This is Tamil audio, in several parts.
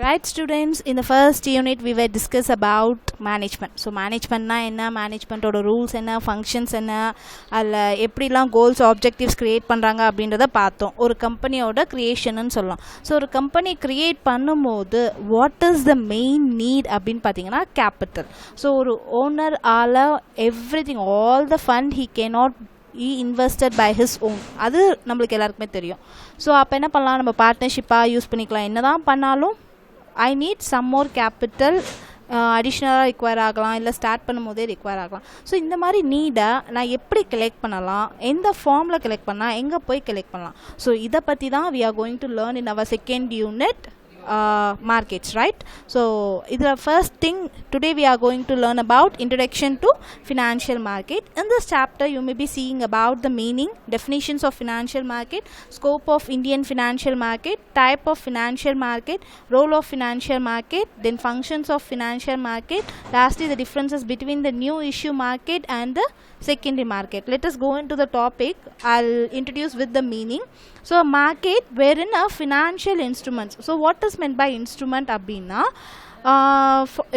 Right students, in the first unit we were discuss about management. So management na enna, management oda rules enna, functions enna, alla eppadilam goals objectives create பண்றாங்க அப்படின்றத பார்த்தோம். ஒரு கம்பெனியோட கிரியேஷன்னு சொல்லலாம். ஸோ ஒரு கம்பெனி கிரியேட் பண்ணும்போது what is the main need அப்படின்னு பார்த்தீங்கன்னா கேபிட்டல். ஸோ ஒரு ஓனர் ஆல everything all the fund he cannot invested by his own, அது நம்மளுக்கு எல்லாருக்குமே தெரியும். ஸோ அப்போ என்ன பண்ணலாம், நம்ம பார்ட்னர்ஷிப்பாக யூஸ் பண்ணிக்கலாம். என்ன தான் பண்ணாலும் I need some more capital அடிஷ்னலாக ரிக்வயர் ஆகலாம், இல்லை ஸ்டார்ட் பண்ணும் போதே ரிக்வயர் ஆகலாம். ஸோ இந்த மாதிரி நீடை நான் எப்படி கலெக்ட் பண்ணலாம், எந்த ஃபார்மில் கலெக்ட் பண்ணலாம், எங்கே போய் கலெக்ட் பண்ணலாம். ஸோ இதை பற்றி தான் we are going to learn in our second unit markets, right? So the first thing today we are going to learn about introduction to financial market. In this chapter you may be seeing about the meaning, definitions of financial market, scope of Indian financial market, type of financial market, role of financial market, then functions of financial market, lastly the differences between the new issue market and the secondary market. Let us go into the topic. I'll introduce with the meaning. So a market wherein a financial instruments. So what is meant by instrument abina?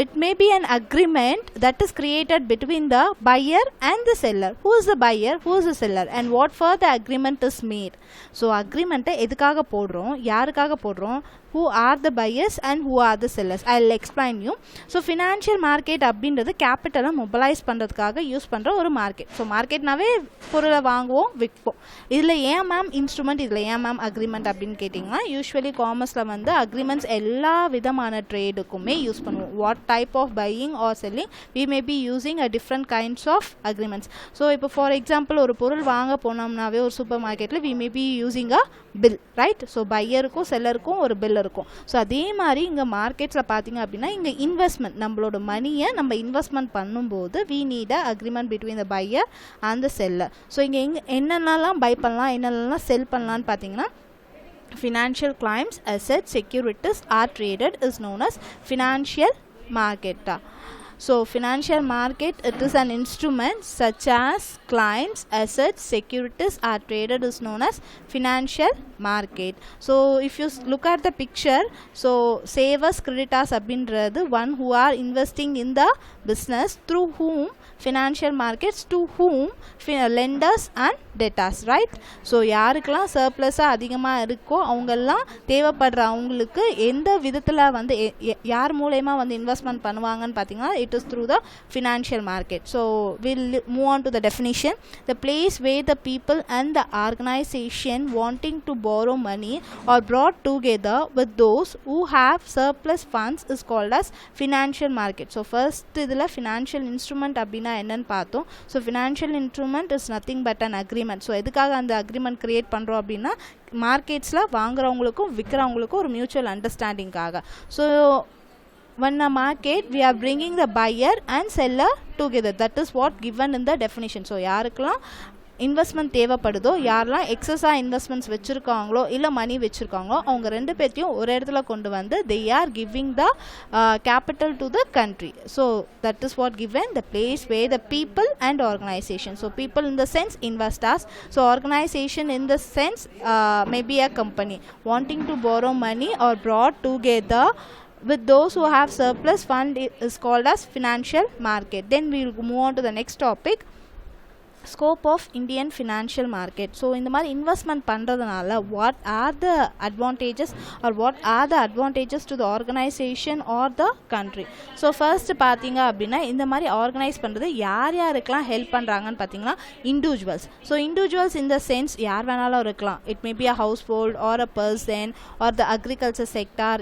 It may be an agreement that is created between the buyer and the seller. Who is the buyer, who is the seller, and what for the agreement is made. So agreement எதுக்காக போடுறோம், யாருக்காக போடுறோம், who are the buyers and who are the sellers. I'll explain you. So financial market அப்படின்றது கேபிட்டலை மொபைலைஸ் பண்ணுறதுக்காக யூஸ் பண்ணுற ஒரு மார்க்கெட். ஸோ மார்க்கெட்னாவே பொருளை வாங்குவோம் விற்போம். இதில் ஏன் மேம் இன்ஸ்ட்ருமெண்ட், இதில் ஏன் மேம் அக்ரிமெண்ட் அப்படின்னு கேட்டிங்கன்னா, யூஸ்வலி காமர்ஸில் வந்து அக்ரிமெண்ட்ஸ் எல்லா விதமான ட்ரேடுக்குமே யூஸ் பண்ணுவோம். What type of buying or selling we may be using a different kinds of agreements. So இப்போ ஃபார் எக்ஸாம்பிள் ஒரு பொருள் வாங்க போனோம்னாவே ஒரு சூப்பர் மார்க்கெட்டில் we may be using a bill, right? So பையருக்கும் செல்லருக்கும் ஒரு பில் இருக்கும். ஸோ அதே மாதிரி இங்கே மார்க்கெட்ஸில் பார்த்தீங்க அப்படின்னா இங்கே இன்வெஸ்ட்மெண்ட், நம்மளோட மணியை நம்ம இன்வெஸ்ட்மெண்ட் பண்ணும்போது we need a agreement between the buyer and the seller. So இங்கே என்னென்னலாம் பை பண்ணலாம், என்னென்னலாம் செல் பண்ணலான்னு பார்த்தீங்கன்னா, financial claims, assets, securities are traded is known as financial market. So financial market, it is an instrument such as claims, assets, securities are traded is known as financial market. So if you look at the picture, so savers, creditors abindrathu one who are investing in the business, through whom financial markets, to whom lenders and debtors, right? So யாருக்கெல்லாம் சர்ப்ளஸாக அதிகமாக இருக்கோ அவங்கெல்லாம் தேவைப்படுற அவங்களுக்கு எந்த விதத்தில் வந்து யார் மூலயமா வந்து இன்வெஸ்ட்மெண்ட் பண்ணுவாங்கன்னு பார்த்தீங்கன்னா, it is through the financial market. So we'll move on to the definition. The place where the people and the organization wanting to borrow money are brought together with those who have surplus funds is called as financial market. So first இதில் financial instrument அப்படின்னா என்னன்னு பார்த்தோம். So financial instrument is nothing but an agreement. So எதுக்காக அந்த அக்ரிமெண்ட் கிரியேட் பண்ணுறோம் அப்படின்னா, மார்க்கெட்ஸில் வாங்குறவங்களுக்கும் விற்கிறவங்களுக்கும் ஒரு மியூச்சுவல் அண்டர்ஸ்டாண்டிங்காக. So when a market we are bringing the buyer and seller together, that is what given in the definition. So யாருக்கெல்லாம் இன்வெஸ்ட்மெண்ட் தேவைப்படுதோ, யாரெல்லாம் எக்ஸஸாக இன்வெஸ்ட்மெண்ட்ஸ் வச்சுருக்காங்களோ இல்லை மணி வச்சுருக்காங்களோ அவங்க ரெண்டு பேர்த்தையும் ஒரு இடத்துல கொண்டு வந்து they are giving the capital to the country. So that is what given, the place where the people and organization. So people in the sense investors, so organization in the sense maybe a company wanting to borrow money or brought together with those who have surplus fund is called as financial market. Then we will move on to the next topic, scope of Indian financial market. So இந்த மாதிரி இன்வெஸ்ட்மெண்ட் பண்ணுறதுனால what are the advantages or what are the advantages to the organization or the country. So first பார்த்தீங்க அப்படின்னா, இந்த மாதிரி ஆர்கனைஸ் பண்ணுறது யார் யாருக்கெல்லாம் ஹெல்ப் பண்ணுறாங்கன்னு பார்த்தீங்கன்னா, individuals. So individuals in the sense யார் வேணாலும் இருக்கலாம். It may be a household or a person or the agriculture sector,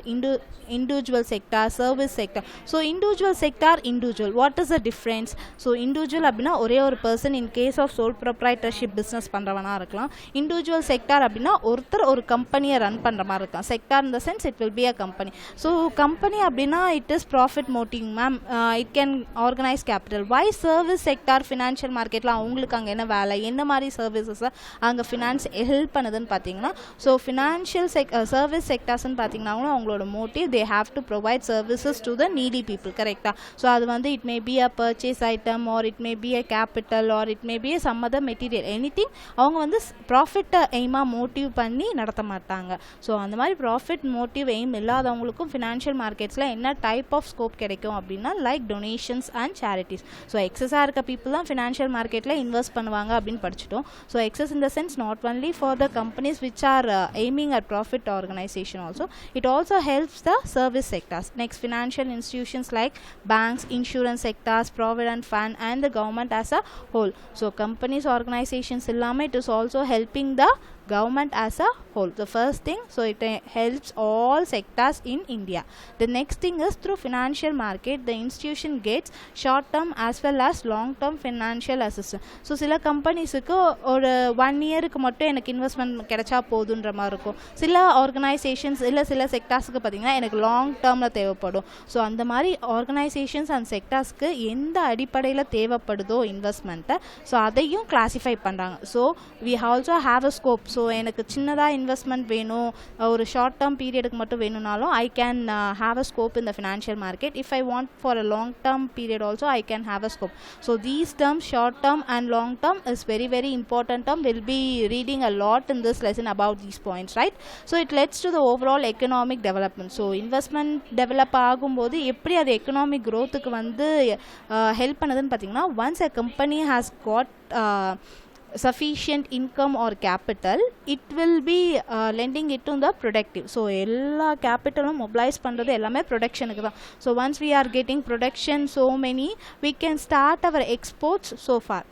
individual sector, service sector. So individual sector, individual, what is the difference? So individual அப்படின்னா ஒரே ஒரு person in case of sole proprietorship business பண்ணுறவனா இருக்கலாம். individual sector அப்படின்னா ஒருத்தர் ஒரு கம்பெனியை ரன் பண்ணுற மாதிரி இருக்கலாம். sector in the sense it will be a company. So company அப்படின்னா it is profit motive ma'am, it can organize capital. Why service sector financial marketல அவங்களுக்கு அங்கே என்ன வேலை, என்ன மாதிரி சர்வீசஸை அங்கே ஃபினான்ஸ் ஹெல்ப் பண்ணுதுன்னு பார்த்தீங்கன்னா, ஸோ ஃபினான்ஷியல் சர்வீஸ் செக்டர்ஸ்ன்னு பார்த்தீங்கன்னா அவங்களோட motive they have to provide services to the needy people, correct? So அது வந்து it may be a purchase item or it may be a capital or it may maybe some other material anything அவங்க வந்து ப்ராஃபிட்டை எய்மாக மோட்டிவ் பண்ணி நடத்த மாட்டாங்க. ஸோ அந்த மாதிரி ப்ராஃபிட் மோட்டிவ் எய்ம் இல்லாதவங்களுக்கும் ஃபினான்ஷியல் மார்க்கெட்ஸில் என்ன டைப் ஆஃப் ஸ்கோப் கிடைக்கும் அப்படின்னா like donations and charities. So எக்ஸஸாக இருக்க பீப்புள் தான் ஃபினான்ஷியல் மார்க்கெட்டில் இன்வெஸ்ட் பண்ணுவாங்க அப்படின்னு படிச்சிட்டோம். So excess in the sense not only for the companies which are aiming at profit organization also, it also helps the service sectors. Next, financial institutions like banks, insurance sectors, provident fund and the government as a whole. So companies, organizations illama it is also helping the government as a whole. The first thing, so it helps all sectors in India. The next thing is through financial market the institution gets short term as well as long term financial assistance. So சில கம்பெனிஸுக்கு ஒரு 1 இயருக்கு மட்டும் எனக்கு இன்வெஸ்ட்மெண்ட் கிடைச்சா போதுன்ற மாதிரி இருக்கும். சில ஆர்கனைசேஷன்ஸ் இல்லை சில செக்டார்ஸுக்கு பார்த்தீங்கன்னா எனக்கு லாங் டேர்மில் தேவைப்படும். ஸோ அந்த மாதிரி ஆர்கனைசேஷன்ஸ் அண்ட் செக்டார்ஸ்க்கு எந்த அடிப்படையில் தேவைப்படுதோ இன்வெஸ்ட்மெண்ட்டை ஸோ அதையும் கிளாஸிஃபை பண்ணுறாங்க. So we also have a scope. So எனக்கு சின்னதாக இன்வெஸ்ட்மெண்ட் வேணும், ஒரு ஷார்ட் டேர்ம் பீரியடுக்கு மட்டும் வேணும்னாலும் I can have a scope in the financial market. If I want for a long term period also I can have a scope. So these terms short term and long term is very very important term. Will be reading a lot in this lesson about these points, right? So it let's to the overall economic development. So investment develop ஆகும்போது எப்படி அது எக்கனாமிக் க்ரோத்துக்கு வந்து ஹெல்ப் பண்ணுதுன்னு பார்த்தீங்கன்னா once a company has got sufficient income or capital, it will be lending it to the productive. So எல்லா கேபிட்டலும் மொபிலைஸ் பண்ணுறது எல்லாமே ப்ரொடக்ஷனுக்கு தான். So once we are getting production so many, we can start our exports so far.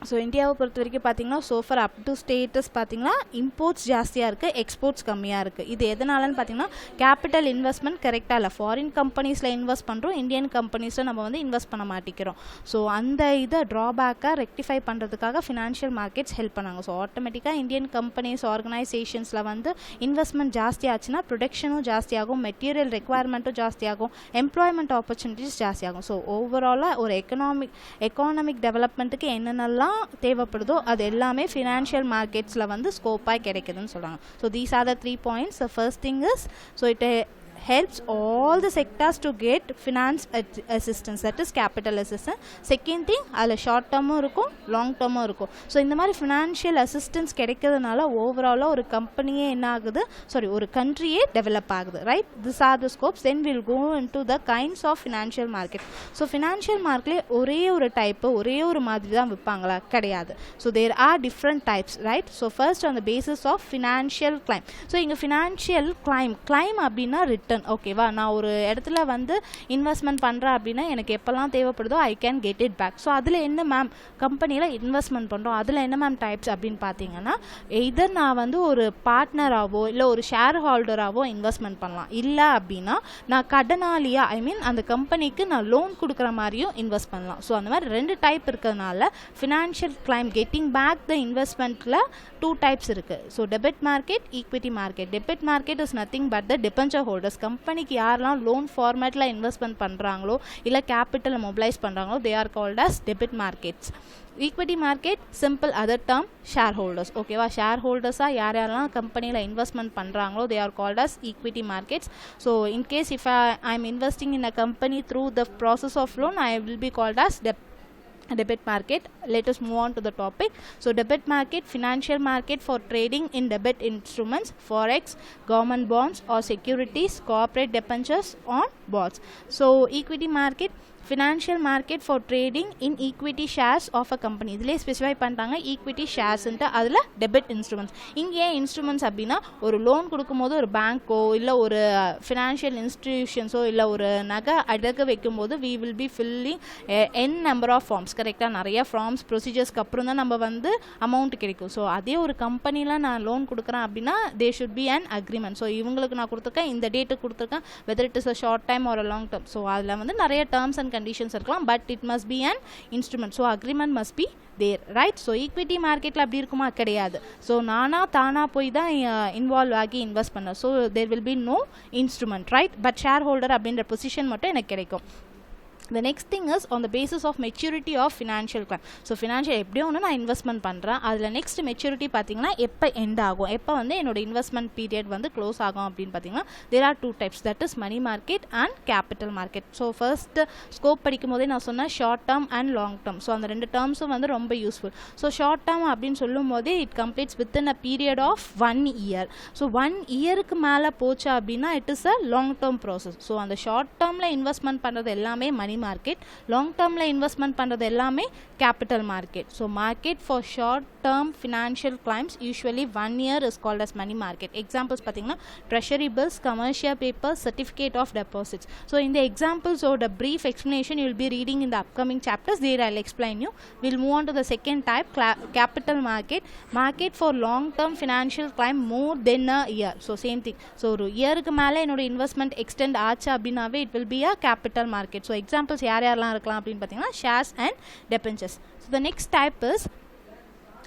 So இந்தியாவை பொறுத்த வரைக்கும் பார்த்தீங்கன்னா சோஃபர் அப் டு ஸ்டேட்டஸ் பார்த்தீங்கன்னா இம்போர்ட்ஸ் ஜாஸ்தியாக இருக்குது, எக்ஸ்போர்ட்ஸ் கம்மியாக இருக்குது. இது எதனாலன்னு பார்த்தீங்கன்னா கேபிட்டல் இன்வெஸ்ட்மெண்ட் கரெக்டாக இல்லை. ஃபாரின் கம்பெனிஸில் இன்வெஸ்ட் பண்ணுறோம், இந்தியன் கம்பெனிஸில் நம்ம வந்து இன்வெஸ்ட் பண்ண மாட்டேங்கிறோம். ஸோ அந்த இதை ட்ராபேக்காக ரெக்டிஃபை பண்ணுறதுக்காக ஃபினான்ஷியல் மார்க்கெட்ஸ் ஹெல்ப் பண்ணாங்க. ஸோ ஆட்டோமேட்டிக்காக இந்தியன் கம்பெனிஸ் ஆர்கனைசேஷன்ஸில் வந்து இன்வெஸ்ட்மெண்ட் ஜாஸ்தி ஆச்சுன்னா ப்ரொடக்ஷனும் ஜாஸ்தியாகும், மெட்டீரியல் ரெக்குவயர்மெண்ட்டும் ஜாஸ்தியாகும், எம்ப்ளாய்மெண்ட் ஆப்பர்ச்சுனிட்டிஸ் ஜாஸ்தியாகும். ஸோ ஓவராலாக ஒரு எக்கானமிக் டெவலப்மெண்ட்டுக்கு என்னென்னலாம் தேவைப்படுதோ அது எல்லாமே ஃபினான்ஷியல் மார்க்கெட்ஸில் வந்து ஸ்கோப்பாக கிடைக்குதுன்னு சொல்கிறாங்க. So these are the 3 points. The first thing is, so it helps all the sectors to get finance assistance, that is capital assistance. Second thing, அதில் ஷார்ட் டேர்மும் இருக்கும் லாங் டேர்மும் இருக்கும். ஸோ இந்த மாதிரி ஃபினான்ஷியல் அசிஸ்டன்ஸ் கிடைக்கிறதுனால ஓவராலாக ஒரு கம்பெனியே என்ன ஆகுது, ஒரு கண்ட்ரியே டெவலப் ஆகுது, right? This are the scopes. Then will go into the kinds of financial market. So financial மார்க்கெட்லேயே ஒரே ஒரு டைப்பு ஒரே ஒரு மாதிரி தான் விற்பாங்களா? கிடையாது. So there are different types, right? So first on the basis of financial claim. So இங்கே ஃபினான்ஷியல் கிளைம் அப்படின்னா ரிட்டர்ன். ஓகேவா, நான் ஒரு இடத்துல வந்து இன்வெஸ்ட்மெண்ட் பண்ணுறேன் அப்படின்னா எனக்கு எப்போல்லாம் தேவைப்படுதோ I can get it back. So அதில் என்ன மேம் கம்பெனியில் இன்வெஸ்ட்மெண்ட் பண்ணுறோம், அதில் என்ன மேம் டைப்ஸ் அப்படின்னு பார்த்தீங்கன்னா எதர் நான் வந்து ஒரு பார்ட்னராகவோ இல்லை ஒரு ஷேர் ஹோல்டராகவோ இன்வெஸ்ட்மெண்ட் பண்ணலாம். இல்லை அப்படின்னா நான் கடனாளியாக ஐ மீன் அந்த கம்பெனிக்கு நான் லோன் கொடுக்குற மாதிரியும் இன்வெஸ்ட் பண்ணலாம். ஸோ அந்த மாதிரி 2 டைப் இருக்கிறதுனால financial claim getting back the இன்வெஸ்ட்மெண்ட்டில் 2 டைப்ஸ் இருக்குது. So debit market, equity market. Debit market is nothing but the debenture holders. கம்பெனிக்கு யாரெல்லாம் லோன் ஃபார்மேட்டில் இன்வெஸ்ட்மெண்ட் பண்ணுறாங்களோ இல்லை கேபிட்டலை மொபிலைஸ் பண்ணுறாங்களோ they are called as debit markets. Equity market simple other term share holders. ஓகேவா, ஷேர் ஹோல்டர்ஸாக யாரெல்லாம் கம்பெனியில் இன்வெஸ்ட்மெண்ட் பண்ணுறாங்களோ they are called as equity markets. So in case if I am investing in a company through the process of loan I will be called as debit market. Let us move on to the topic. So debit market, financial market for trading in debit instruments, forex, government bonds or securities, corporate debentures on bonds. So equity market, financial market for trading in equity shares of a company. இதிலே ஸ்பெசிஃபை பண்ணுறாங்க ஈக்விட்டி ஷேர்ஸ்ன்ட்டு. அதில் டெபிட் இன்ஸ்ட்ருமெண்ட்ஸ். இங்கே இன்ஸ்ட்ருமெண்ட்ஸ் அப்படின்னா ஒரு லோன் கொடுக்கும்போது ஒரு பேங்க்கோ இல்லை ஒரு ஃபினான்ஷியல் இன்ஸ்டிடியூஷன்ஸோ இல்லை ஒரு நகை அடகு வைக்கும்போது we will be filling an number of forms. கரெக்டாக நிறைய ஃபார்ம்ஸ் ப்ரொசீஜர்ஸ்க்கு அப்புறம் தான் நம்ம வந்து அமௌண்ட் கிடைக்கும். ஸோ அதே ஒரு கம்பெனியில் நான் லோன் கொடுக்குறேன் அப்படின்னா they should be an agreement. So இவங்களுக்கு நான் கொடுத்துருக்கேன், இந்த டேட்டுக்கு கொடுத்துருக்கேன், whether it is a short time or a long term. So அதில் வந்து நிறைய டேர்ம்ஸ் அண்ட் conditions இருக்கலாம், but it must be an instrument. So agreement must be there, right? So equity marketல அப்படி இருக்குமா? கிடையாது. ஸோ தானா போய் தான் இன்வால்வ் ஆகி இன்வெஸ்ட் பண்ண. So there will be no instrument, right? But share holder அப்படின்ற பொசிஷன் மட்டும் எனக்கு கிடைக்கும். The next thing is on the basis of maturity of financial crime. So financial எப்படியோ ஒன்று நான் இன்வெஸ்ட்மெண்ட் பண்ணுறேன், அதில் நெக்ஸ்ட் மெச்சூரிட்டி பார்த்தீங்கன்னா எப்போ எண்ட் ஆகும், எப்போ வந்து என்னோட இன்வெஸ்ட்மெண்ட் பீரியட் வந்து க்ளோஸ் ஆகும் அப்படின்னு பார்த்தீங்கன்னா there are two types, that is money market and capital market. So first scope படிக்கும் போதே நான் சொன்னேன் short term and long term. So அந்த ரெண்டு டேர்ம்ஸும் வந்து ரொம்ப யூஸ்ஃபுல். ஸோ ஷார்ட் டேர்ம் அப்படின்னு சொல்லும் போதே it completes within a period of 1 year. So 1 yearக்கு மேலே போச்சு அப்படின்னா it is a long term process. So அந்த ஷார்ட் டேர்மில் இன்வெஸ்ட்மெண்ட் பண்ணுறது எல்லாமே மணி மார்க்கெட், லாங் டேர்மில் இன்வெஸ்ட்மெண்ட் பண்ணுறது எல்லாமே capital market. So market for short term financial claims usually 1 year is called as money market. Examples பார்த்தீங்கன்னா treasury bills, commercial papers, certificate of deposits. So இந்த எக்ஸாம்பிள்ஸோட brief explanation you will be reading in the upcoming chapters. There I'll explain you. We'll move on to the second type, capital market. Market for long term financial claim more than a year. So same thing. So ஒரு இயருக்கு மேலே என்னோட இன்வெஸ்ட்மெண்ட் எக்ஸ்டெண்ட் ஆச்சு அப்படின்னாவே it will be a capital market. So examples யாரெல்லாம் இருக்கலாம் அப்படின்னு பார்த்தீங்கன்னா shares and debentures. So the next type is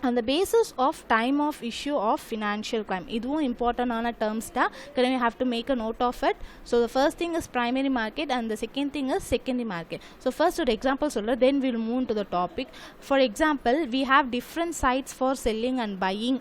on the basis of time of issue of financial crime. இதுவும் இம்பார்ட்டன்டான டேர்ம்ஸ் தான், you have to make a note of it. So the first thing is primary market and the second thing is secondary market. So first ஒரு example சொல்ல, then we'll move to the topic. For example, we have different sites for selling and buying.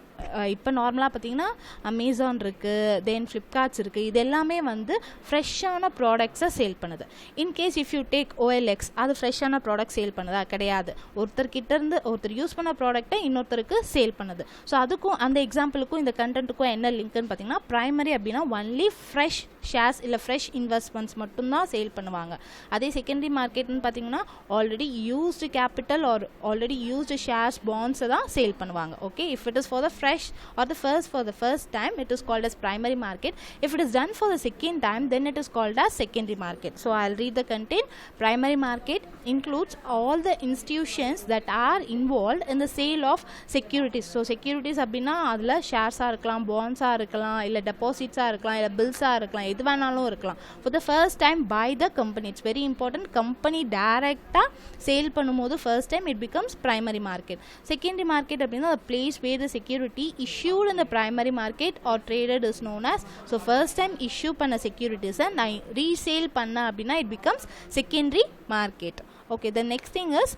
இப்போ நார்மலாக பார்த்தீங்கன்னா அமேசான் இருக்குது, தென் ஃப்ளிப்கார்ட்ஸ் இருக்குது, இது எல்லாமே வந்து ஃப்ரெஷ்ஷான ப்ராடக்ட்ஸை சேல் பண்ணுது. In case if you take OLX, அது ஃப்ரெஷ்ஷான ப்ராடக்ட் சேல் பண்ணுதா? கிடையாது. ஒருத்தர் யூஸ் பண்ண ப்ராடக்ட்டை இன்னொருத்தருக்கு சேல் பண்ணுது. ஸோ அதுக்கும் அந்த எக்ஸாம்பிளுக்கும் இந்த கண்டென்ட்டுக்கும் என்ன லிங்க்னு பார்த்தீங்கன்னா ப்ரைமரி அப்படின்னா ஒன்லி ஃப்ரெஷ் ஷேர்ஸ் இல்லை ஃப்ரெஷ் இன்வெஸ்ட்மெண்ட்ஸ் மட்டும்தான் சேல் பண்ணுவாங்க. அதே செகண்டரி மார்க்கெட்னு பார்த்தீங்கன்னா already used capital or already used shares பாண்ட்ஸை தான் சேல் பண்ணுவாங்க. Okay, if it is for the fresh or for the first time, it is called as primary market. If it is done for the second time, then it is called as secondary market. So I'll read the content. Primary market includes all the institutions that are involved in the sale of securities. So securities அப்படின்னா அதில் ஷேர்ஸாக இருக்கலாம், பாண்ட்ஸாக இருக்கலாம், இல்லை டெபாசிட்ஸாக இருக்கலாம், இல்லை பில்ஸாக இருக்கலாம், எது வேணாலும் இருக்கலாம். For the first time by the company, it's very important. Company டைரெக்டாக சேல் பண்ணும்போது first time it becomes primary market. Secondary market அப்படின்னா the place where the security issued in the primary market or traded is known as. So first time issue பண்ண securities and resale பண்ண அப்படின்னா it becomes secondary market. Okay, the next thing is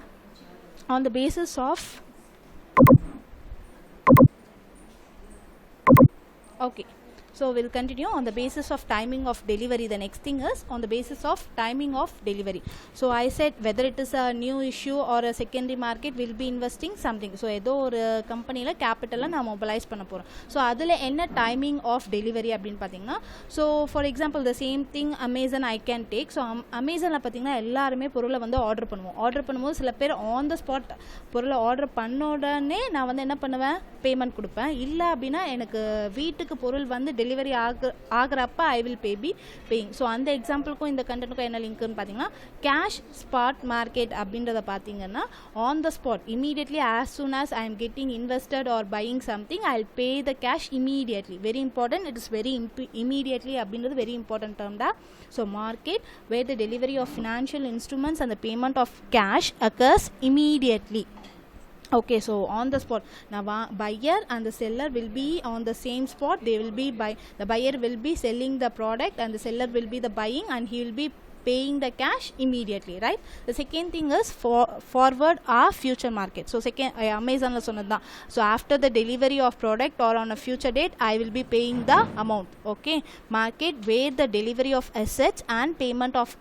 on the basis of okay, so we'll continue on the basis of timing of delivery. The next thing is on the basis of timing of delivery. So I said whether it is a new issue or a secondary market, we'll be investing something. So ஏதோ ஒரு கம்பெனியில் கேபிட்டலை நான் மொபைலைஸ் பண்ண போகிறோம். ஸோ அதில் என்ன டைமிங் ஆஃப் டெலிவரி அப்படின்னு பார்த்தீங்கன்னா, so for example the same thing Amazon I can take. So அமேசானில் பார்த்தீங்கன்னா எல்லாருமே பொருளை வந்து ஆர்டர் பண்ணும்போது சில பேர் ஆன் த ஸ்பாட் பொருளை ஆர்டர் பண்ண உடனே நான் வந்து என்ன பண்ணுவேன், பேமெண்ட் கொடுப்பேன். இல்லை அப்படின்னா எனக்கு வீட்டுக்கு பொருள் வந்து டெலிவரி ஆகிறப்ப ஐ வில் பேயிங். ஸோ அந்த எக்ஸாம்பிளுக்கும் இந்த கண்டென்ட்டுக்கும் என்ன லிங்க்னு பார்த்தீங்கன்னா, கேஷ் ஸ்பாட் மார்க்கெட் அப்படின்றத பார்த்தீங்கன்னா on the spot immediately as soon as I am getting invested or buying something I will pay the cash immediately. Very important, it is very immediately அப்படின்றது வெரி இம்பார்ட்டன்ட் டேர்ம் தான். So market where the delivery of financial instruments and the payment of cash occurs immediately. Okay, so on the spot, now buyer and the seller will be on the same spot. They will be the buyer will be selling the product and the seller will be the buying, and he will be paying the cash immediately, right? The second thing is forward or future market. So second Amazon la sonnadha. So after the delivery of product or on a future date, I will be paying the amount. Okay, market where the delivery of assets and payment of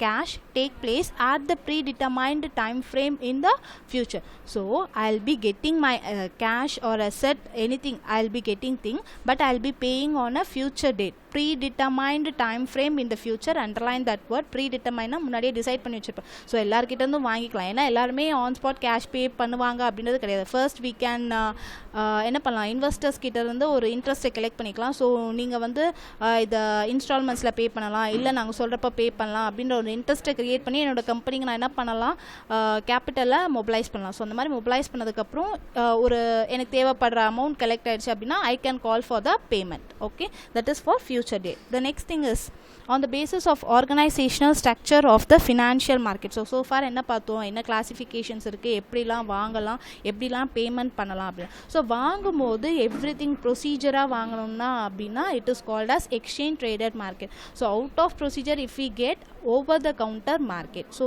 cash take place at the predetermined time frame in the future. So I'll be getting my cash or asset, anything I'll be getting thing, but I'll be paying on a future date. Predetermined time frame in the future. Underline that word, predetermined. முன்னாடியே டிசைட் பண்ணி வச்சிருப்பேன். ஸோ எல்லாருக்கிட்ட இருந்தும் வாங்கிக்கலாம். ஏன்னா எல்லாருமே ஆன் ஸ்பாட் கேஷ் பே பண்ணுவாங்க அப்படின்றது கிடையாது. ஃபர்ஸ்ட் வீ கேன் என்ன பண்ணலாம், இன்வெஸ்டர்ஸ் கிட்ட இருந்து ஒரு இன்ட்ரெஸ்ட்டை கலெக்ட் பண்ணிக்கலாம். ஸோ நீங்கள் வந்து இதை இன்ஸ்டால்மெண்ட்ஸில் பே பண்ணலாம், இல்லை நாங்கள் சொல்கிறப்ப பே பண்ணலாம் அப்படின்ற ஒரு இன்ட்ரெஸ்ட்டை கிரியேட் பண்ணி என்னோட கம்பெனிக்கு நான் என்ன பண்ணலாம், கேபிட்டலை மொபிலைஸ் பண்ணலாம். ஸோ அந்த மாதிரி மொபிலைஸ் பண்ணதுக்கப்புறம் ஒரு எனக்கு தேவைப்படுற அமௌண்ட் கலெக்ட் ஆயிடுச்சு அப்படின்னா I can call for the payment. Okay, that is for future date. The next thing is on the basis of organization organisational structure of the financial market. So for என்ன பார்த்தோம், என்ன கிளாசிஃபிகேஷன்ஸ் இருக்குது, எப்படிலாம் வாங்கலாம், எப்படிலாம் பேமெண்ட் பண்ணலாம் அப்படின்னு. ஸோ வாங்கும்போது எவ்ரி திங் ப்ரொசீஜராக வாங்கணும்னா அப்படின்னா it is called as exchange traded market. So out of procedure if we get over the counter market. So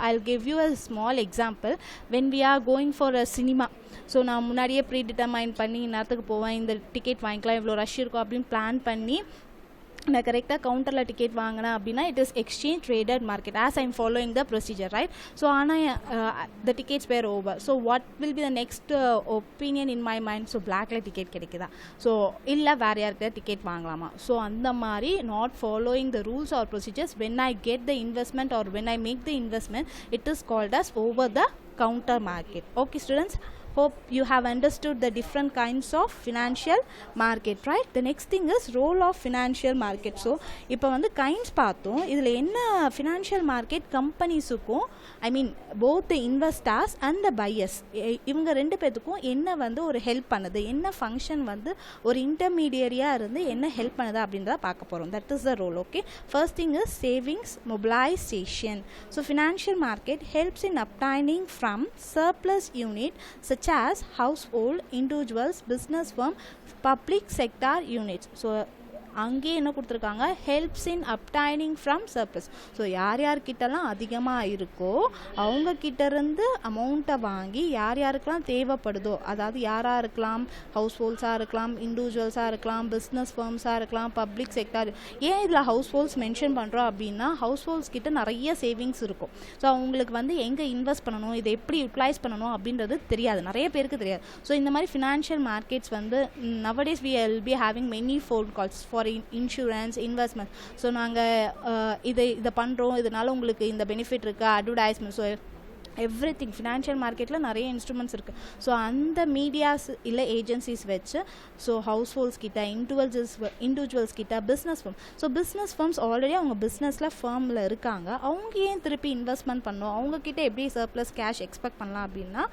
I'll give you a small example. When we are going for a cinema, so நான் முன்னாடியே ப்ரீ டிட்டர்மைன் பண்ணி நேரத்துக்கு போவேன், இந்த டிக்கெட் வாங்கிக்கலாம், இவ்வளோ ரஷ் இருக்கும் அப்படின்னு பிளான் பண்ணி நான் கரெக்டாக கவுண்டரில் டிக்கெட் வாங்கினேன் அப்படின்னா it is exchange traded market as I'm following the procedure, right? So ஆனால் the tickets were over. So what will be the next opinion in my mind? So பிளாக்ல டிக்கெட் கிடைக்குதா, ஸோ இல்லை வேறு யாருக்கிட்ட டிக்கெட் வாங்கலாமா? ஸோ அந்த மாதிரி not following the rules or procedures when I get the investment or when I make the investment it is called as over the counter market. Okay students, hope you have understood the different kinds of financial market, right? The next thing is role of financial market. So இப்போ வந்து kinds பார்த்தோம். இதில் என்ன financial market கம்பெனிஸுக்கும் I mean both the investors and the buyers இவங்க ரெண்டு பேத்துக்கும் என்ன வந்து ஒரு ஹெல்ப் பண்ணுது, என்ன ஃபங்க்ஷன் வந்து ஒரு இன்டர்மீடியரியாக இருந்து என்ன ஹெல்ப் பண்ணுது அப்படின்றத பார்க்க போகிறோம். That is the role. Okay, first thing is savings mobilization. So financial market helps in obtaining from surplus unit such as household, individuals, business firm, public sector units. So அங்கே என்ன கொடுத்துருக்காங்க, helps in obtaining from surplus. So யார் யார்கிட்டலாம் அதிகமாக இருக்கோ அவங்க கிட்டேருந்து அமௌண்ட்டை வாங்கி யார் யாருக்கெல்லாம் தேவைப்படுதோ, அதாவது யாராக இருக்கலாம், ஹவுஸ் ஹோல்ட்ஸாக இருக்கலாம், இண்டிவிஜுவல்ஸாக இருக்கலாம், பிஸ்னஸ் ஃபர்ம்ஸாக இருக்கலாம், பப்ளிக் செக்டார். ஏன் இதில் ஹவுஸ் ஹோல்ட்ஸ் மென்ஷன் பண்ணுறோம் அப்படின்னா ஹவுஸ் ஹோல்ட்ஸ் கிட்ட நிறைய சேவிங்ஸ் இருக்கும். ஸோ அவங்களுக்கு வந்து எங்கே இன்வெஸ்ட் பண்ணணும், இதை எப்படி யூட்டிலைஸ் பண்ணணும் அப்படின்றது தெரியாது, நிறைய பேருக்கு தெரியாது. ஸோ இந்த மாதிரி ஃபினான்ஷியல் மார்க்கெட்ஸ் வந்து nowadays we will be having many phone calls for insurance, investment. So நாங்கள் இதை பண்ணுறோம், இதனால் உங்களுக்கு இந்த பெனிஃபிட் இருக்குது, advertisement. So every thing financial மார்க்கெட்டில் நிறைய இன்ஸ்ட்ருமெண்ட்ஸ் இருக்குது. ஸோ அந்த மீடியாஸ் இல்லை ஏஜென்சிஸ் வச்சு ஸோ ஹவுஸ் ஹோல்ட்ஸ் கிட்ட, இண்டிவிஜுவல்ஸ் கிட்ட, business firm. So business firms already அவங்க பிஸ்னஸில் ஃபர்மில் இருக்காங்க, அவங்க ஏன் திருப்பி இன்வெஸ்ட்மெண்ட் பண்ணணும், அவங்கக்கிட்ட எப்படி சர்ப்ளஸ் கேஷ் எக்ஸ்பெக்ட் பண்ணலாம் அப்படின்னா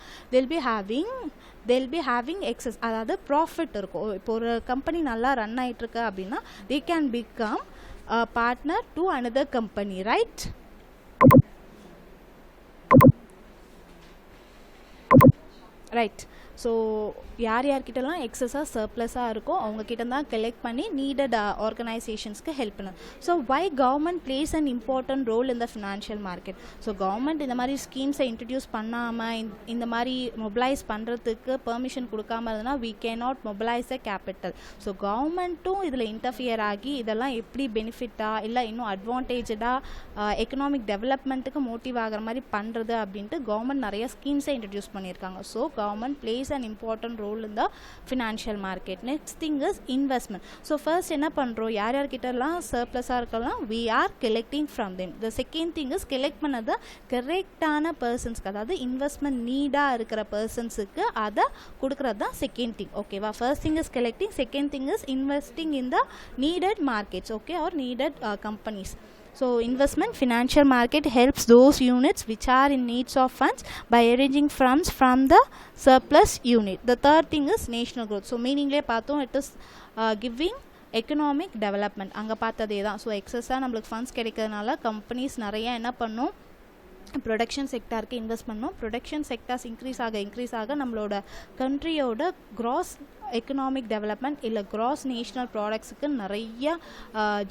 they'll be having excess, அதாவது ப்ராஃபிட் இருக்கும். இப்போ ஒரு கம்பெனி நல்லா ரன் ஆகிட்டுருக்கு அப்படின்னா they can become a partner to another company, right? Right. So யார்கிட்டலாம் எக்ஸஸாக சர்ப்ளஸாக இருக்கோ அவங்கக்கிட்ட தான் கலெக்ட் பண்ணி நீடட் ஆர்கனைசேஷன்ஸ்க்கு ஹெல்ப் பண்ணுது. So why government plays an important role in the financial market? So government இந்த மாதிரி ஸ்கீம்ஸை இன்ட்ரடியூஸ் பண்ணாமல் இந்த மாதிரி மொபிலைஸ் பண்ணுறதுக்கு பெர்மிஷன் கொடுக்காம இருந்ததுன்னா we can not mobilise the capital. So கவர்மெண்ட்டும் இதில் இன்டர்ஃபியர் ஆகி இதெல்லாம் எப்படி பெனிஃபிட்டாக இல்லை இன்னும் அட்வான்டேஜாக எக்கனாமிக் டெவலப்மெண்ட்டுக்கு மோட்டிவ் ஆகிற மாதிரி பண்ணுறது அப்படின்ட்டு கவர்மெண்ட் நிறைய ஸ்கீம்ஸை இன்ட்ரடியூஸ் பண்ணியிருக்காங்க. So government plays an important role in the financial market. Next thing is investment. So first என்ன பண்றோம், யார் யார்கிட்டலாம் சர்ப்ளஸாக இருக்கலாம் we are collecting from them. The second thing is collect பண்ணது கரெக்டான பர்சன்ஸ்க்கு, அதாவது இன்வெஸ்ட்மெண்ட் நீடாக இருக்கிற பர்சன்ஸுக்கு அதை கொடுக்குறது தான் செகண்ட் திங். ஓகேவா? First thing is collecting, second thing is investing in the needed markets, okay, or needed companies. So investment financial market helps those units which are in needs of funds by arranging funds from the surplus unit. The third thing is national growth. So meaningly பார்த்தோம் it is giving economic development. அங்கே பார்த்ததே தான். ஸோ எக்ஸஸாக நம்மளுக்கு ஃபண்ட்ஸ் கிடைக்கிறதுனால கம்பெனிஸ் நிறைய என்ன பண்ணும், ப்ரொடக்ஷன் செக்டாருக்கு இன்வெஸ்ட் பண்ணோம். ப்ரொடக்ஷன் செக்டார்ஸ் இன்க்ரீஸ் ஆக நம்மளோட கண்ட்ரியோட கிராஸ் எக்கனாமிக் டெவலப்மெண்ட் இல்லை கிராஸ் நேஷ்னல் ப்ராடக்ட்ஸுக்கு நிறைய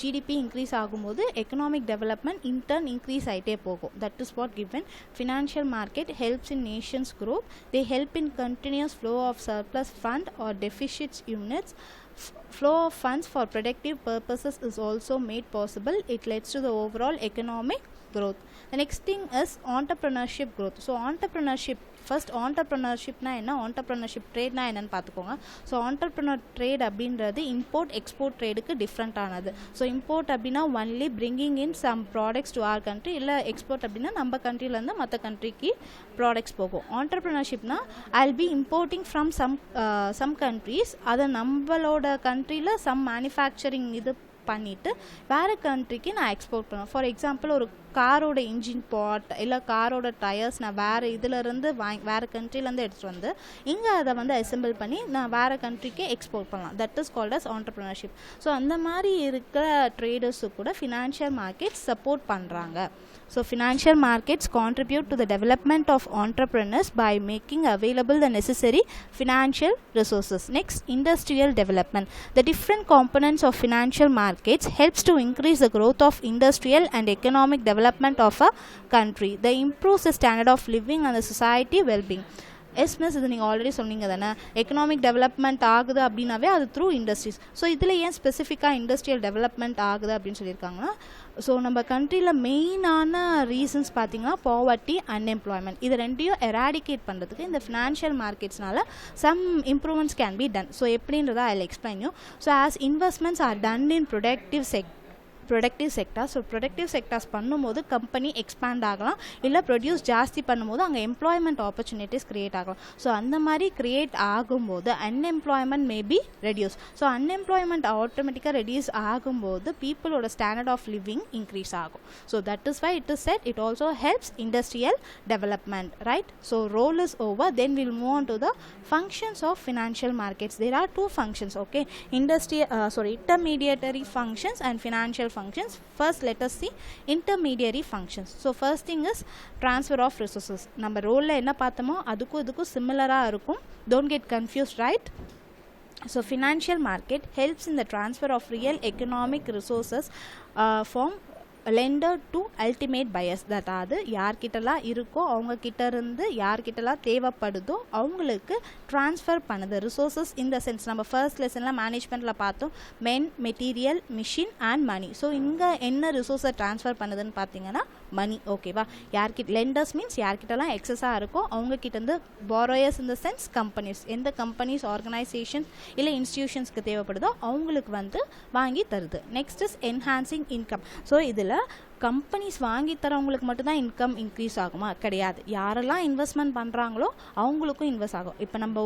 ஜிடிபி இன்க்ரீஸ் ஆகும்போது எக்கனாமிக் டெவலப்மெண்ட் இன்டர்ன் இன்க்ரீஸ் ஆகிட்டே போகும். That is what given financial market helps in nations growth. They help in continuous flow of surplus fund or deficits units. Flow of funds for productive purposes is also made possible. It leads to the overall economic growth. The next thing is entrepreneurship growth. So entrepreneurship, first entrepreneurshipனா என்ன, entrepreneurship tradeனா என்னன்னு பார்த்துக்கோங்க. ஸோ entrepreneur trade அப்படின்றது import export tradeக்கு டிஃப்ரெண்ட் ஆனது. ஸோ import அப்படின்னா only bringing in some products to our country, இல்லை export அப்படின்னா நம்ம கண்ட்ரிலேருந்து மற்ற கண்ட்ரிக்கு ப்ராடக்ட்ஸ் போகும். entrepreneurshipனா I'll be importing from some countries, அதை நம்மளோட கண்ட்ரியில் சம் மேனுஃபேக்சரிங் இது பண்ணிவிட்டு வேறு கண்ட்ரிக்கு நான் எக்ஸ்போர்ட் பண்ணுவேன். ஃபார் எக்ஸாம்பிள் ஒரு காரோட இன்ஜின் பார்ட் இல்லை காரோட டயர்ஸ் நான் வேறு இதிலேருந்து வேறு கண்ட்ரிலேருந்து எடுத்துகிட்டு வந்து இங்கே அதை வந்து அசெம்பிள் பண்ணி நான் வேறு கண்ட்ரிக்கு எக்ஸ்போர்ட் பண்ணலாம். That is called as entrepreneurship. So அந்த மாதிரி இருக்கிற ட்ரேடர்ஸு கூட ஃபினான்ஷியல் மார்க்கெட்ஸ் சப்போர்ட் பண்ணுறாங்க. So financial markets contribute to the development of entrepreneurs by making available the necessary financial resources. Next, industrial development. The different components of financial markets helps to increase the growth of industrial and economic development of a country. They improves the standard of living and the society well-being. Miss இது நீங்கள் ஆல்ரெடி சொன்னீங்க தானே, எக்கனாமிக் டெவலப்மெண்ட் ஆகுது அப்படின்னாவே அது த்ரூ இண்டஸ்ட்ரீஸ். ஸோ இதில் ஏன் ஸ்பெசிஃபிக்காக இண்டஸ்ட்ரியல் டெவலப்மெண்ட் ஆகுது அப்படின்னு சொல்லியிருக்காங்கன்னா, ஸோ நம்ம கண்ட்ரியில் மெயினான ரீசன்ஸ் பார்த்திங்கன்னா பாவர்ட்டி, அன்எம்ப்ளாய்மெண்ட், இது ரெண்டையும் எராடிகேட் பண்ணுறதுக்கு இந்த ஃபினான்ஷியல் மார்க்கெட்ஸ்னால some improvements can be done. So எப்படின்றத I will explain you. So as investments are done in productive sector. So productive sectors பண்ணும்போது கம்பெனி எக்ஸ்பேண்ட் ஆகலாம், இல்லை ப்ரொடியூஸ் ஜாஸ்தி பண்ணும்போது அங்கே எம்ப்ளாய்மெண்ட் ஆப்பர்ச்சுனிட்டிஸ் க்ரியேட் ஆகலாம். ஸோ அந்த மாதிரி க்ரியேட் ஆகும்போது unemployment maybe reduce. So unemployment ஆட்டோமேட்டிக்காக ரெடியூஸ் ஆகும்போது பீப்புளோட ஸ்டாண்டர்ட் ஆஃப் லிவிங் இன்க்ரீஸ் ஆகும். So that is why it is set it also helps industrial development, right? So role is over. Then will move on to the functions of financial markets. There are two functions, okay? Intermediary functions and financial functions. First let us see intermediary functions. So first thing is transfer of resources. நம்ம ரோல்ல என்ன பார்த்தோமோ அதுக்கும் இதுக்கும் சிமிலராக இருக்கும். Don't get confused, right? So financial market helps in the transfer of real economic resources from lender to ultimate buyers. அதாவது யார்கிட்டலாம் இருக்கோ அவங்கக்கிட்ட இருந்து யார்கிட்டலாம் தேவைப்படுதோ அவங்களுக்கு ட்ரான்ஸ்ஃபர் பண்ணுது ரிசோர்ஸஸ். இந்த சென்ஸ் நம்ம ஃபர்ஸ்ட் லெசனில் மேனேஜ்மெண்ட்டில் பார்த்தோம், men, material, machine and money. So இங்கே என்ன ரிசோர்ஸை ட்ரான்ஸ்ஃபர் பண்ணுதுன்னு பார்த்தீங்கன்னா மணி, ஓகேவா? யார்கிட்ட லெண்டர்ஸ் மீன்ஸ் யார்கிட்டலாம் எக்ஸஸாக இருக்கோ அவங்கக்கிட்டேருந்து, பாரோயர்ஸ் இந்த சென்ஸ் கம்பெனிஸ், எந்த கம்பெனிஸ், ஆர்கனைசேஷன்ஸ் இல்லை இன்ஸ்டிடியூஷன்ஸ்க்கு தேவைப்படுதோ அவங்களுக்கு வந்து வாங்கி தருது. Next is enhancing income. So இதில் கம்பெனிஸ் வாங்கி தரவங்களுக்கு மட்டும்தான் இன்கம் இன்க்ரீஸ் ஆகுமா? கிடையாது. யாரெல்லாம் இன்வெஸ்ட்மெண்ட் பண்ணுறாங்களோ அவங்களுக்கும் இன்வெஸ்ட் ஆகும். இப்போ நம்ம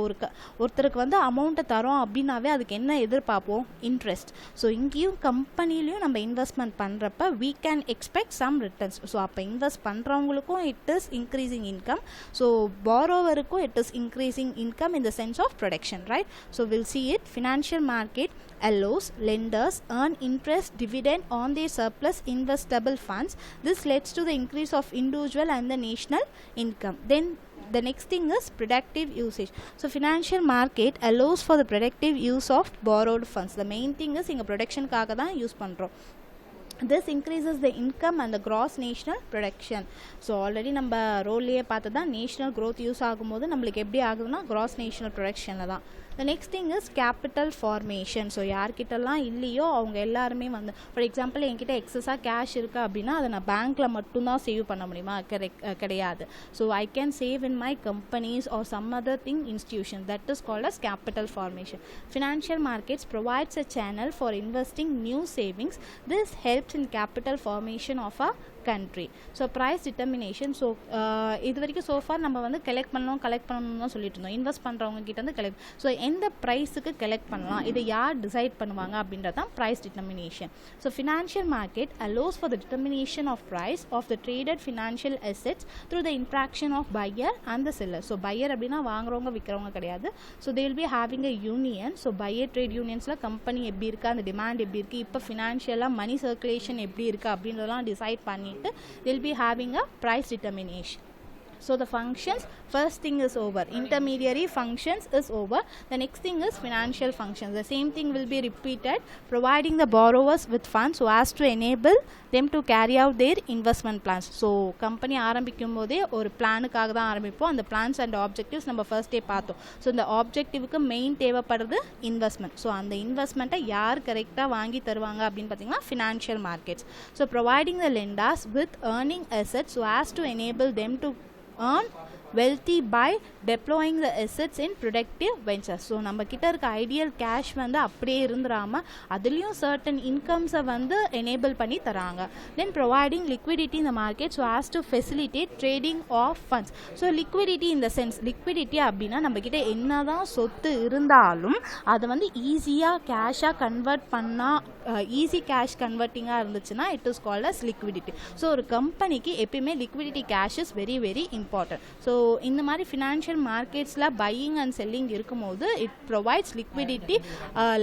ஒருத்தருக்கு வந்து அமௌண்ட்டை தரோம் அப்படின்னாவே அதுக்கு என்ன எதிர்பார்ப்போம்? இன்ட்ரெஸ்ட். ஸோ இங்கேயும் கம்பெனிலையும் நம்ம இன்வெஸ்ட்மெண்ட் பண்ணுறப்ப we can expect some returns. So அப்போ இன்வெஸ்ட் பண்ணுறவங்களுக்கும் it is increasing income. So borrowerக்கும் it is increasing income in the sense of production, right? So we'll see it. Financial market allows lenders earn interest dividend on their surplus investable funds. This leads to the increase of individual and the national income. Then the next thing is productive usage. So financial market allows for the productive use of borrowed funds. The main thing is inga production kaga da use பண்றோம். This increases the income and the gross national production. So already நம்ம ரோல்லையே பார்த்து தான் நேஷ்னல் க்ரோத் யூஸ் ஆகும்போது நம்மளுக்கு எப்படி ஆகுதுன்னா gross national productionல தான். The next thing is capital formation. So யார்கிட்டலாம் இல்லையோ அவங்க எல்லாருமே வந்து, ஃபார் எக்ஸாம்பிள் என்கிட்ட எக்ஸஸாக கேஷ் இருக்குது அப்படின்னா அதை நான் பேங்க்கில் மட்டும்தான் சேவ் பண்ண முடியுமா? கிடையாது. So I can save in my companies or some other thing institution. That is called as capital formation. Financial markets provides a channel for investing new savings. This helps in capital formation of a country. So price determination. So இது வரைக்கும் சோஃபார் நம்ம வந்து கலெக்ட் பண்ணணும் தான் சொல்லிட்டு இருந்தோம். இன்வெஸ்ட் பண்ணுறவங்க கிட்ட வந்து கலெக்ட். ஸோ எந்த ப்ரைஸுக்கு கலெக்ட் பண்ணலாம், இதை யார் டிசைட் பண்ணுவாங்க அப்படின்றது தான் price determination. So financial market allows for the determination of price of the traded financial assets through the interaction of buyer and the seller. So buyer அப்படின்னா வாங்குறவங்க விற்கிறவங்க கிடையாது. So they will be having a union. So buyer trade யூனியன்ஸில் கம்பெனி எப்படி இருக்குது, அந்த டிமாண்ட் எப்படி இருக்குது, இப்போ ஃபினான்ஷியலாக மணி சர்க்குலேஷன் எப்படி இருக்குது அப்படின்றதெல்லாம் டிசைட் பண்ணிட்டு they'll be having a price determination. So the functions, first thing is over, intermediary functions is over. The next thing is financial functions. The same thing will be repeated, providing the borrowers with funds so as to enable them to carry out their investment plans. So company ஆரம்பிக்கும் போதே ஒரு பிளானுக்காக தான் ஆரம்பிப்போம். அந்த பிளான்ஸ் அண்ட் ஆப்ஜெக்டிவ்ஸ் நம்ம ஃபர்ஸ்டே பார்த்தோம். ஸோ இந்த ஆப்ஜெக்டிவ்க்கு மெயின் தேவைப்படுறது இன்வெஸ்ட்மெண்ட். ஸோ அந்த இன்வெஸ்ட்மெண்ட்டை யார் கரெக்டாக வாங்கி தருவாங்க அப்படின்னு பார்த்தீங்கன்னா financial markets. So providing the lenders with earning assets so as to enable them to earn wealthy by deploying the assets in productive ventures. So நம்ம கிட்ட இருக்க ஐடியல் கேஷ் வந்து அப்படியே இருந்துடாமல் அதுலேயும் சர்டன் இன்கம்ஸை வந்து எனேபிள் பண்ணி தராங்க. Then providing liquidity in the market so as to facilitate trading of funds. So liquidity in the sense liquidity அப்படின்னா நம்ம கிட்ட என்னதான் சொத்து இருந்தாலும் அதை வந்து ஈஸியாக கேஷாக கன்வெர்ட் பண்ணால் ஈஸி கேஷ் கன்வெர்ட்டிங்காக இருந்துச்சுன்னா it is called as liquidity. So ஒரு கம்பெனிக்கு எப்பயுமே liquidity cash is very very important. So இந்த மாதிரி ஃபினான்ஷியல் மார்க்கெட்ஸில் பையிங் அண்ட் செல்லிங் இருக்கும்போது it provides liquidity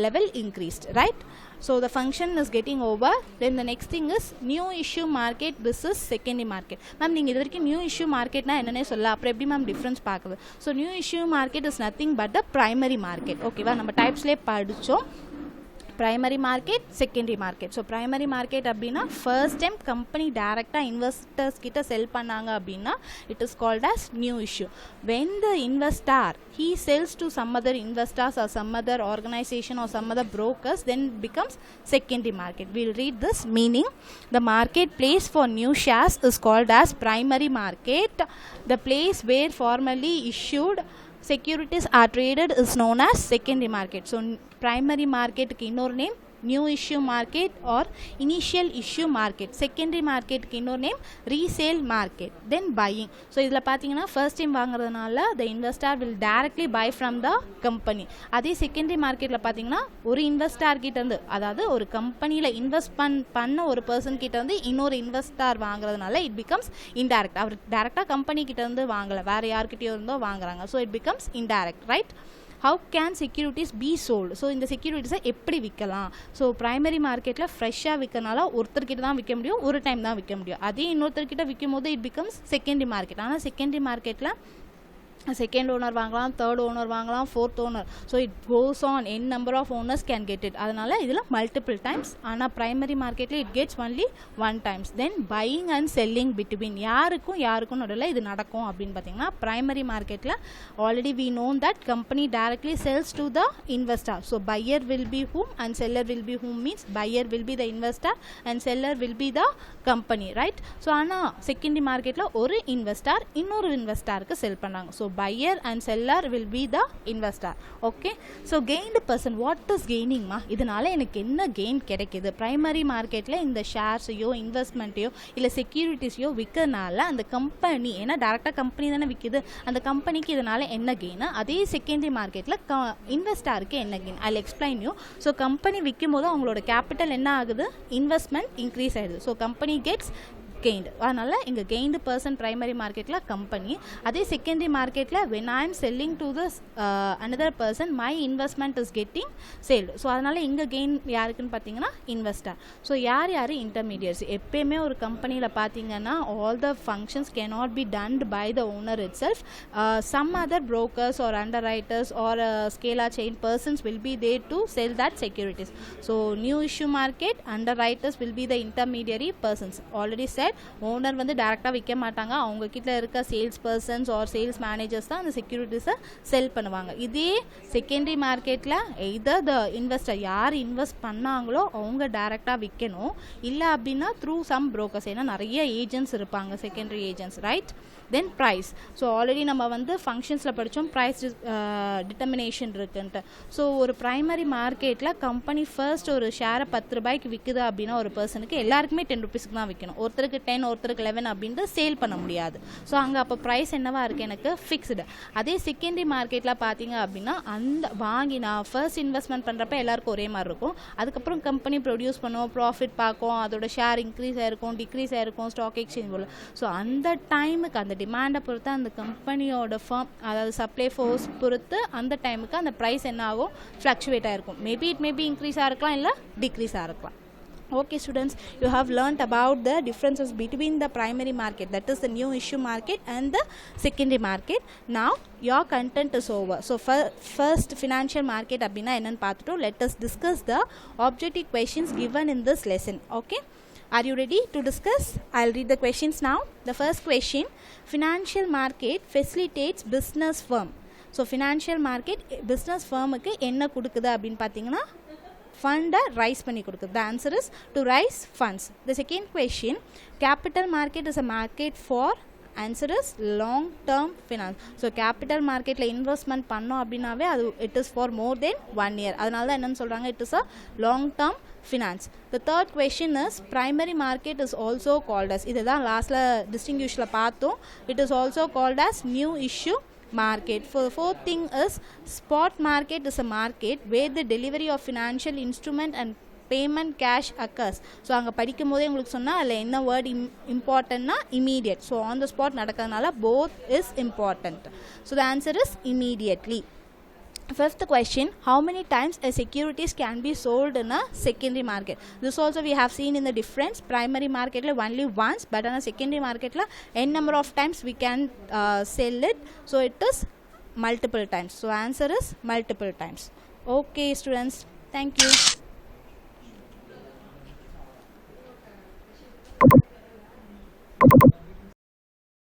level increased, right? So the function is getting over. Then the next thing is new issue market versus secondary market. Ma'am நீங்கள் இது வரைக்கும் நியூ இஷ்யூ மார்க்கெட்னா என்னன்னே சொல்ல, அப்புறம் எப்படி மேம் டிஃப்ரென்ஸ் பார்க்குது? So new issue market is nothing but the primary market. ஓகேவா, நம்ம டைப்ஸ்லேயே படித்தோம். primary market, secondary market. So primary market அப்படின்னா first time company directா investors கிட்ட sell பண்ணாங்க அப்படின்னா it is called as new issue. When the investor he sells to some other investors or some other organization or some other brokers, then it becomes secondary market. We'll read this meaning. The marketplace for new shares is called as primary market. The place where formerly issued securities are traded is known as secondary market. So primary market ki innor name new issue market or initial issue market. Secondary market ki innor name resale market. Then buying. So idla pathina first time vaangradanaala the investor will directly buy from the company. Adhe secondary market la pathina oru investor kitta irundhu adhaadu oru company la invest panna oru person kitta irundhu innoru investor vaangradanaala it becomes indirect. அவர் டைரக்டா கம்பெனி கிட்ட இருந்து வாங்கல, வேற யார்கிட்டயோ இருந்தோ வாங்குறாங்க. So it becomes indirect, right? How can securities be sold? So இந்த செக்யூரிட்டிஸை எப்படி விற்கலாம்? ஸோ ப்ரைமரி மார்க்கெட்டில் ஃப்ரெஷ்ஷாக விற்கனால ஒருத்தர்கிட்ட தான் விற்க முடியும், ஒரு டைம் தான் விற்க முடியும். அதே இன்னொருத்தர்கிட்ட விற்கும் போது இட் பிகம்ஸ் செகண்டரி மார்க்கெட். ஆனால் செகண்டரி மார்க்கெட்டில் செகண்ட் ஓனர் வாங்கலாம், தேர்ட் ஓனர் வாங்கலாம், fourth owner. So it goes on an number of owners can get it. அதனால் இதில் மல்டிபிள் டைம்ஸ். ஆனால் ப்ரைமரி மார்க்கெட்டில் it gets only one times. Then buying and selling between யாருக்கும் நடுவில் இது நடக்கும் அப்படின்னு பார்த்தீங்கன்னா ப்ரைமரி மார்க்கெட்டில் already we known that company directly sells to the investor. So buyer will be whom and seller will be whom means buyer will be the investor and seller will be the company, right? So ஆனால் செகண்டரி மார்க்கெட்டில் ஒரு இன்வெஸ்டர் இன்னொரு இன்வெஸ்டருக்கு செல் பண்ணாங்க. ஸோ buyer and seller will be the investor. Okay, so gained person, what is gaining ma? இதனால எனக்கு என்ன கெயின் கிடைக்குது? பிரைமரி மார்க்கெட்டில் இந்த ஷேர்ஸையோ இன்வெஸ்ட்மெண்ட்டையோ இல்லை செக்யூரிட்டிஸையோ விற்கிறனால அந்த கம்பெனி, ஏன்னா டேரெக்டாக கம்பெனி தானே விற்கிது, அந்த கம்பெனிக்கு இதனால என்ன கெயின்? அதே செகண்டரி மார்க்கெட்டில் இன்வெஸ்டருக்கு என்ன gain? I explain you. So company விற்கும் போது அவங்களோட கேபிட்டல் என்ன ஆகுது? இன்வெஸ்ட்மெண்ட் இன்க்ரீஸ் ஆகிடுது. So company gets gained. அதனால இங்க gained person primary marketல company. அதே secondary marketல when I am selling to this another person my investment is getting sold. So அதனால இங்க gain யாருக்குன்னு பார்த்தீங்கன்னா investor. ஸோ யார் intermediaries? எப்பயுமே ஒரு கம்பெனியில் பார்த்தீங்கன்னா all the functions cannot be done by the owner itself. Some other brokers or underwriters or scalar chain persons will be there to sell that securities. So new issue market underwriters will be the intermediary persons. Already said owner வந்து டைரெக்டாக விற்க மாட்டாங்க, அவங்க கிட்ட இருக்க sales persons R sales managers தான் அந்த செக்யூரிட்டிஸை செல் பண்ணுவாங்க. இதே செகண்டரி மார்க்கெட்டில் எதர் த இன்வெஸ்டர் யார் இன்வெஸ்ட் பண்ணாங்களோ அவங்க டைரெக்டாக விற்கணும், இல்லை அப்படின்னா த்ரூ சம் ப்ரோக்கர்ஸ். ஏன்னா நிறைய ஏஜென்ட்ஸ் இருப்பாங்க, செகண்டரி ஏஜென்ட்ஸ், ரைட்? தென் ப்ரைஸ். ஸோ ஆல்ரெடி நம்ம வந்து ஃபங்க்ஷன்ஸில் படித்தோம் ப்ரைஸ் டிட்டர்மினேஷன் இருக்குன்ட்டு. ஸோ ஒரு ப்ரைமரி மார்க்கெட்டில் கம்பெனி ஃபர்ஸ்ட் ஒரு ஷேரை 10 ரூபாய்க்கு விற்குது அப்படின்னா ஒரு பர்சனுக்கு எல்லாருக்குமே 10 ருபீஸ்க்கு தான் விற்கணும். ஒருத்தருக்கு 10 ஒருத்தருக்கு 11 அப்படின்ட்டு சேல் பண்ண முடியாது. ஸோ அங்கே அப்போ ப்ரைஸ் என்னவா இருக்குது? எனக்கு ஃபிக்ஸ்டு. அதே செகண்டரி மார்க்கெட்டில் பார்த்தீங்க அப்படின்னா அந்த வாங்கி நான் ஃபர்ஸ்ட் இன்வெஸ்ட்மெண்ட் பண்ணுறப்ப எல்லாருக்கும் ஒரே மாதிரி இருக்கும். அதுக்கப்புறம் கம்பெனி ப்ரொடியூஸ் பண்ணுவோம், ப்ராஃபிட் பார்க்கும், அதோட ஷேர் இன்க்ரீஸ் ஆகிருக்கும், டிக்ரீஸ் ஆகிருக்கும், ஸ்டாக் எக்ஸ்சேஞ்ச் போல். ஸோ அந்த டைமுக்கு அந்த டிமாண்டை பொறுத்து அந்த கம்பெனியோட ஃபார்ம், அதாவது சப்ளை ஃபோர்ஸ் பொறுத்து அந்த டைமுக்கு அந்த ப்ரைஸ் என்ன ஆகும்? ஃப்ளக்சுவேட் ஆகிருக்கும். மேபி இட் மேபி இன்க்ரீஸாக இருக்கலாம், இல்லை டிக்ரீஸாக இருக்கலாம். Okay students, you have learnt about the differences between the primary market, that is the new issue market, and the secondary market. Now your content is over. So first financial market அப்படினா என்னன்னு பார்த்துட்டோம். Let us discuss the objective questions given in this lesson. Okay, are you ready to discuss? I'll read the questions now. The first question, financial market facilitates business firm. So financial market business firmக்கு என்ன கொடுக்குது அப்படின்னு பார்த்தீங்கன்னா ஃபண்டை ரைஸ் பண்ணி கொடுக்குது. The answer is to raise funds. The second question, capital market is a market for answer is long term finance. So capital market la investment பண்ணோம் அப்படினாவே அது it is for more than 1 year. அதனால தான் என்னன்னு சொல்றாங்க, it is a long term finance. The third question is primary market is also called as, இதுதான் லாஸ்ட்ல டிஸ்டிங்விஷ்ல பார்த்தோம், it is also called as new issue market. For the fourth thing is spot market is a market where the delivery of financial instrument and payment cash occurs. So அங்கே படிக்கும் போதே உங்களுக்கு சொன்னால் அதில் என்ன வேர்ட் இம்பார்ட்டன்ட்னா immediate. So on the spot நடக்கிறதுனால both is important. So the answer is immediately. Fifth question, how many times a securities can be sold in a secondary market? This also we have seen in the difference. Primary market la only once, but on a secondary market la n number of times we can sell it. So it is multiple times. So answer is multiple times. Okay students, thank you.